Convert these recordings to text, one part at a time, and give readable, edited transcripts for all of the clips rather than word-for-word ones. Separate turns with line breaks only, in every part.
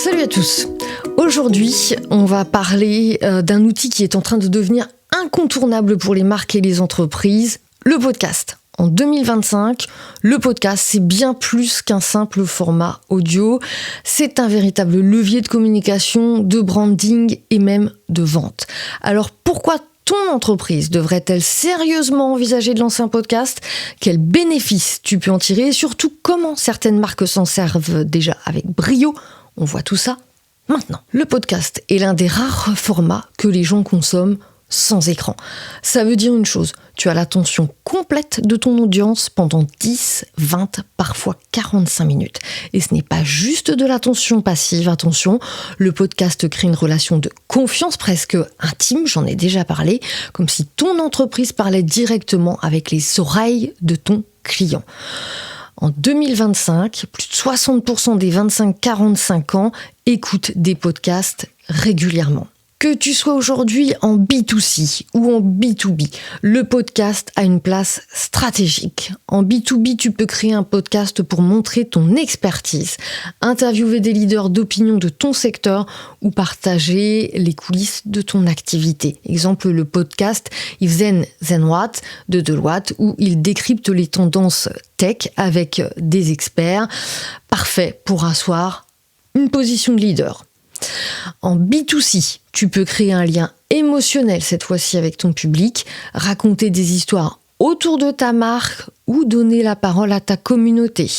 Salut à tous. Aujourd'hui, on va parler d'un outil qui est en train de devenir incontournable pour les marques et les entreprises, le podcast. En 2025, le podcast, c'est bien plus qu'un simple format audio. C'est un véritable levier de communication, de branding et même de vente. Alors pourquoi ton entreprise devrait-elle sérieusement envisager de lancer un podcast ? Quels bénéfices tu peux en tirer ? Et surtout, comment certaines marques s'en servent déjà avec brio ? On voit tout ça maintenant. Le podcast est l'un des rares formats que les gens consomment sans écran. Ça veut dire une chose, tu as l'attention complète de ton audience pendant 10, 20, parfois 45 minutes. Et ce n'est pas juste de l'attention passive, attention, le podcast crée une relation de confiance presque intime, j'en ai déjà parlé, comme si ton entreprise parlait directement avec les oreilles de ton client. En 2025, plus de 60% des 25-45 ans écoutent des podcasts régulièrement. Que tu sois aujourd'hui en B2C ou en B2B, le podcast a une place stratégique. En B2B, tu peux créer un podcast pour montrer ton expertise, interviewer des leaders d'opinion de ton secteur ou partager les coulisses de ton activité. Exemple, le podcast If Then What de Deloitte où il décrypte les tendances tech avec des experts. Parfait pour asseoir une position de leader. En B2C, tu peux créer un lien émotionnel cette fois-ci avec ton public, raconter des histoires autour de ta marque ou donner la parole à ta communauté.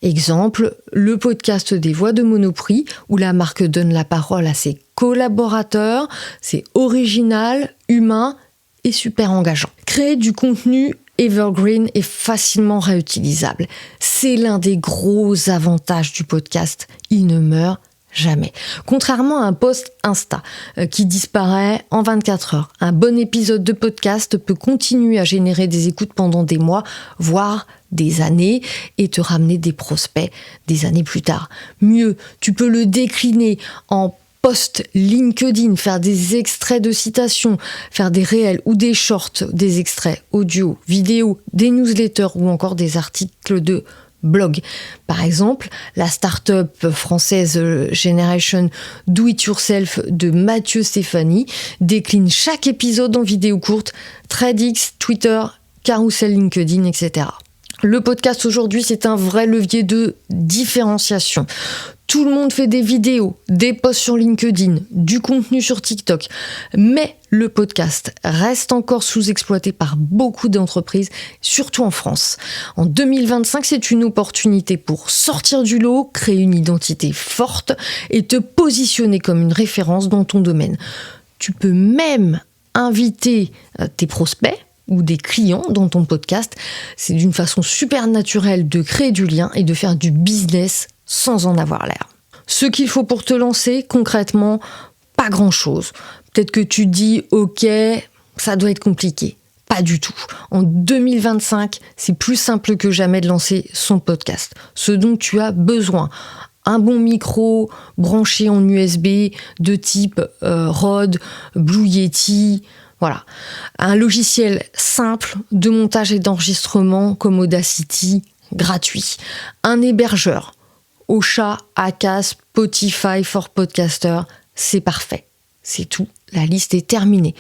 Exemple, le podcast des Voix de Monoprix où la marque donne la parole à ses collaborateurs. C'est original, humain et super engageant. Créer du contenu evergreen et facilement réutilisable. C'est l'un des gros avantages du podcast. Il ne meurt jamais. Contrairement à un post Insta qui disparaît en 24 heures, un bon épisode de podcast peut continuer à générer des écoutes pendant des mois, voire des années, et te ramener des prospects des années plus tard. Mieux, tu peux le décliner en post LinkedIn, faire des extraits de citations, faire des réels ou des shorts, des extraits audio, vidéo, des newsletters ou encore des articles de blog. Par exemple, la start-up française Generation Do It Yourself de Mathieu Stéphanie décline chaque épisode en vidéo courte, ThreadX, Twitter, Carousel LinkedIn, etc. Le podcast aujourd'hui, c'est un vrai levier de différenciation. Tout le monde fait des vidéos, des posts sur LinkedIn, du contenu sur TikTok. Mais le podcast reste encore sous-exploité par beaucoup d'entreprises, surtout en France. En 2025, c'est une opportunité pour sortir du lot, créer une identité forte et te positionner comme une référence dans ton domaine. Tu peux même inviter tes prospects ou des clients dans ton podcast. C'est d'une façon super naturelle de créer du lien et de faire du business sans en avoir l'air. Ce qu'il faut pour te lancer, concrètement, pas grand-chose. Peut-être que tu dis « Ok, ça doit être compliqué ». Pas du tout. En 2025, c'est plus simple que jamais de lancer son podcast. Ce dont tu as besoin, un bon micro branché en USB de type Rode, Blue Yeti, voilà. Un logiciel simple de montage et d'enregistrement comme Audacity, gratuit. Un hébergeur, Ocha, Acast, Spotify for Podcaster, c'est parfait. C'est tout, la liste est terminée.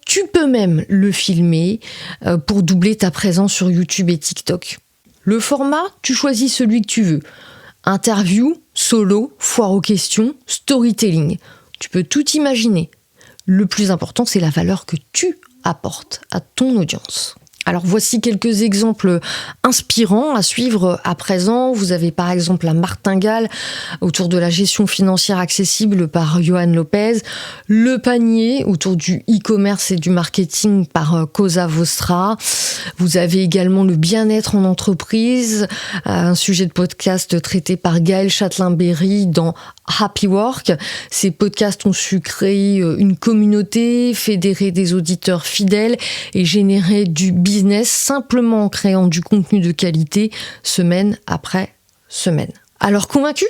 Tu peux même le filmer pour doubler ta présence sur YouTube et TikTok. Le format, tu choisis celui que tu veux. Interview, solo, foire aux questions, storytelling. Tu peux tout imaginer. Le plus important, c'est la valeur que tu apportes à ton audience. Alors voici quelques exemples inspirants à suivre à présent. Vous avez par exemple la martingale autour de la gestion financière accessible par Johan Lopez, le panier autour du e-commerce et du marketing par Cosa Vostra. Vous avez également le bien-être en entreprise, un sujet de podcast traité par Gaël Châtelain-Berry dans Happy Work. Ces podcasts ont su créer une communauté, fédérer des auditeurs fidèles et générer du business simplement en créant du contenu de qualité semaine après semaine. Alors convaincu ?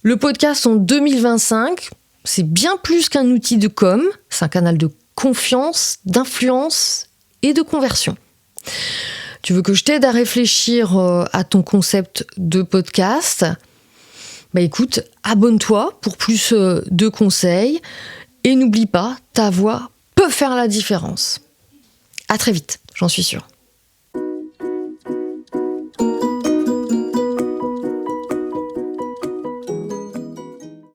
Le podcast en 2025, c'est bien plus qu'un outil de com, c'est un canal de confiance, d'influence et de conversion. Tu veux que je t'aide à réfléchir à ton concept de podcast ? Écoute, abonne-toi pour plus de conseils et n'oublie pas, ta voix peut faire la différence. À très vite, j'en suis sûre.